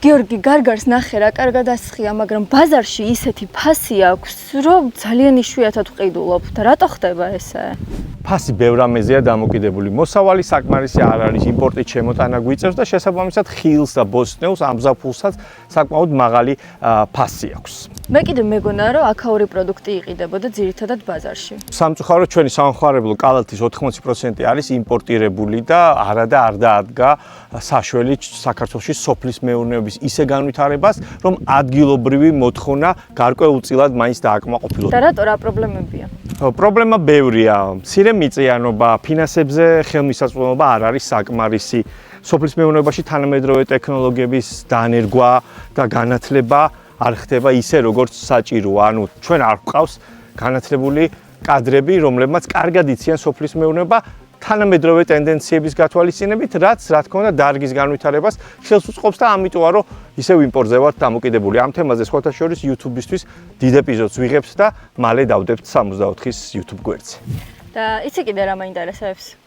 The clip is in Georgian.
გიორგი, გარგარს ნახე რა, კარგად ასხია, მაგრამ ბაზარში ისეთი ფასი აქვს, რომ ძალიან იშვიათად ვყიდულობ და რატო ხდება ესე? ფასი ბევრ ამეზეა დამოკიდებული. მოსავალი საკმარისი არ არის, იმპორტით შემოტანა გვიწევს და შესაბამისად ხილს და ბოსტნეულს ამზაფხულსაც საკმაოდ მაღალი ფასი აქვს. მე კიდე მეგონა რომ აქაური პროდუქტი იყიდებოდა ძირითადად ბაზარში. სამწუხაროდ ჩვენი სამხარებლო კალათის 80% არის იმპორტირებული და არ დაადგა საშველი საქართველოში სოფლის მეურნეობის ისე განვითარებას, რომ ადგილობრივი მოთხოვნა გარკვეულწილად მაინც დააკმაყოფილოს. და რატო რა პრობლემებია? პრობლემა ბევრია. მცირე მიწიანობა, ფინანსებზე ხელმისაწვდომობა არ არის საკმარისი. სოფლის მეურნეობაში თანამედროვე ტექნოლოგიების დანერგვა და განათლება არ ხდება ისე, როგორც საჭიროა. ანუ ჩვენ არ გვყავს განათლებული კადრები, რომლებმაც კარგად იციან სოფლის მეურნეობა თანამედროვე ტენდენციების გათვალისწინებით, რაც რა თქმა უნდა დარგის განვითარებას ხელს უწყობს და ამიტომა რომ ისევ იმპორტზე ვართ დამოკიდებული. ამ თემაზე სხვათა შორის YouTube-ისთვის დიდ ეპიზოდს ვიღებთ და მალე დავდებთ 64-ის YouTube გვერდზე. და იცი კიდე რა მაინტერესებს?